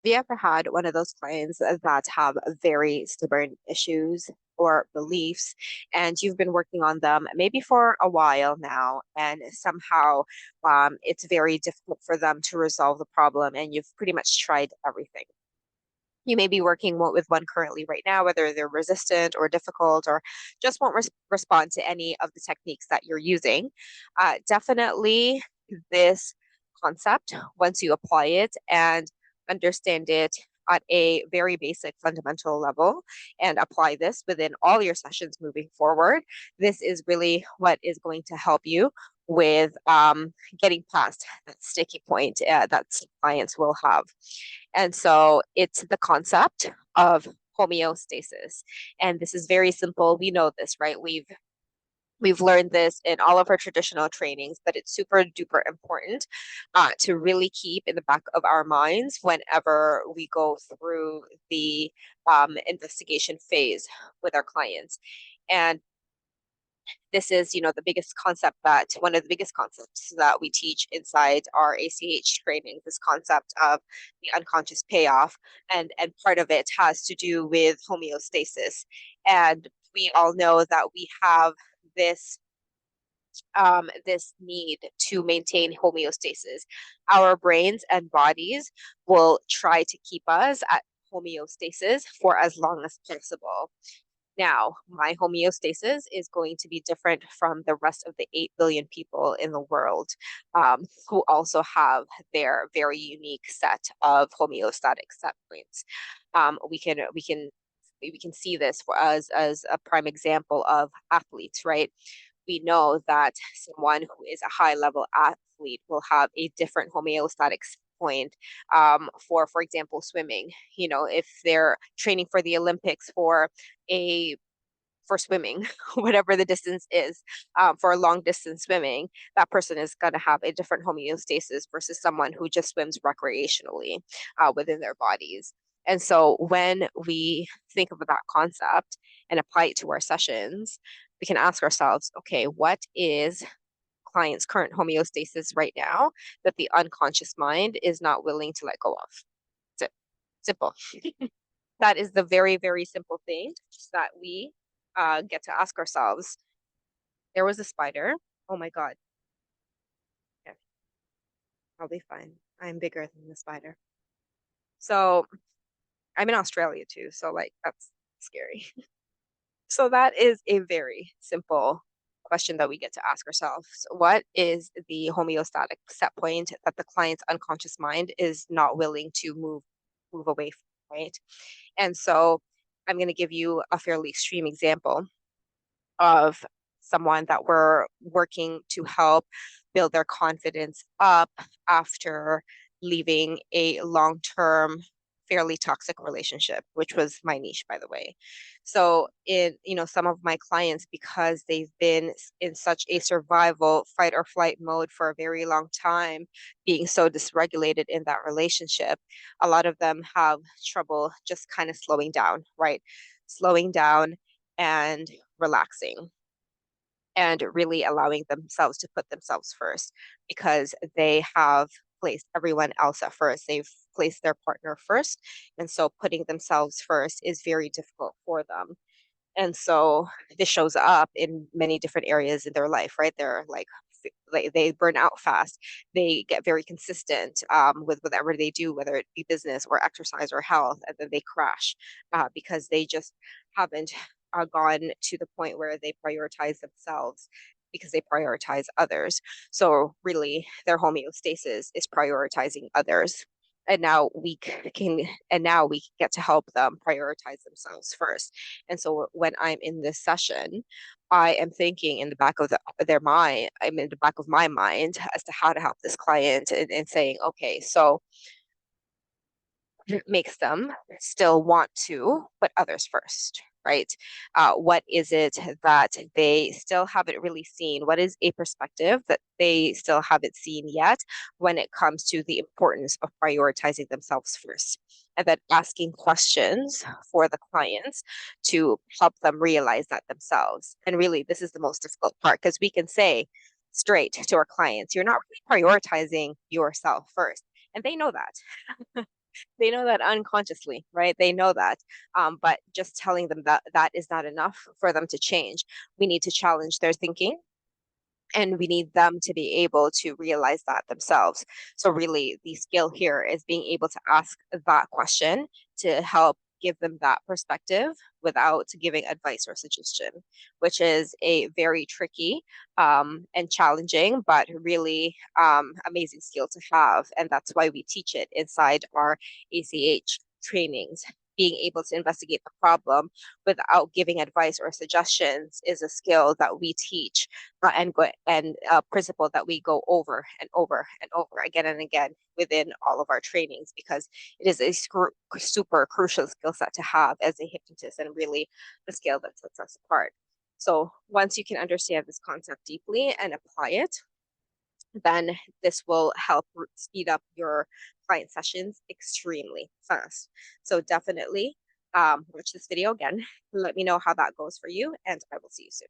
you ever had one of those clients that have very stubborn issues or beliefs, and you've been working on them maybe for a while now, and somehow it's very difficult for them to resolve the problem, and you've pretty much tried everything? You may be working with one currently right now, whether they're resistant or difficult or just won't respond to any of the techniques that you're using. Definitely this concept, once you apply it and understand it at a very basic fundamental level and apply this within all your sessions moving forward, this is really what is going to help you with getting past that sticky point that clients will have. And so it's the concept of homeostasis. And this is very simple. We know this, right? We've learned this in all of our traditional trainings, but it's super duper important to really keep in the back of our minds whenever we go through the investigation phase with our clients. And this is, the biggest concept that one of the biggest concepts that we teach inside our ACH training, this concept of the unconscious payoff. And part of it has to do with homeostasis. And we all know that we have this this need to maintain homeostasis. Our brains and bodies will try to keep us at homeostasis for as long as possible. Now, my homeostasis is going to be different from the rest of the 8 billion people in the world who also have their very unique set of homeostatic set points. We can see this for us as a prime example of athletes, right? We know that someone who is a high level athlete will have a different homeostatic point for example, swimming. If they're training for the Olympics a for swimming, whatever the distance is, for long distance swimming, that person is going to have a different homeostasis versus someone who just swims recreationally within their bodies. And so when we think of that concept and apply it to our sessions, we can ask ourselves, okay, what is client's current homeostasis right now that the unconscious mind is not willing to let go of? That's it. Simple. That is the very, very simple thing that we get to ask ourselves. There was a spider. Oh my God. Yeah, I'll be fine. I'm bigger than the spider. So I'm in Australia too. So, like, that's scary. So, that is a very simple question that we get to ask ourselves. What is the homeostatic set point that the client's unconscious mind is not willing to move away from, right? And so I'm going to give you a fairly extreme example of someone that we're working to help build their confidence up after leaving a long-term fairly toxic relationship, which was my niche, by the way. So in some of my clients, because they've been in such a survival fight or flight mode for a very long time, being so dysregulated in that relationship, a lot of them have trouble just kind of slowing down, right? Slowing down and relaxing and really allowing themselves to put themselves first because they have placed everyone else at first. They've placed their partner first. And so putting themselves first is very difficult for them. And so this shows up in many different areas in their life, right? They're like they burn out fast. They get very consistent with whatever they do, whether it be business or exercise or health, and then they crash because they just haven't gone to the point where they prioritize themselves because they prioritize others. So really, their homeostasis is prioritizing others. And now we get to help them prioritize themselves first. And so when I'm in this session, I am thinking in the back of their mind, I'm in the back of my mind as to how to help this client and saying, okay, so it makes them still want to put others first, right? What is it that they still haven't really seen? What is a perspective that they still haven't seen yet when it comes to the importance of prioritizing themselves first? And then asking questions for the clients to help them realize that themselves. And really, this is the most difficult part because we can say straight to our clients, you're not really prioritizing yourself first. And they know that. They know that unconsciously, right? They know that. But just telling them that that is not enough for them to change. We need to challenge their thinking, and we need them to be able to realize that themselves. So really the skill here is being able to ask that question to help give them that perspective without giving advice or suggestion, which is a very tricky and challenging but really amazing skill to have, and that's why we teach it inside our ACH trainings. Being able to investigate the problem without giving advice or suggestions is a skill that we teach, and a principle that we go over and over and over again and again within all of our trainings, because it is a super crucial skill set to have as a hypnotist, and really the skill that sets us apart. So once you can understand this concept deeply and apply it, then this will help speed up your client sessions extremely fast. So definitely watch this video again. Let me know how that goes for you, and I will see you soon.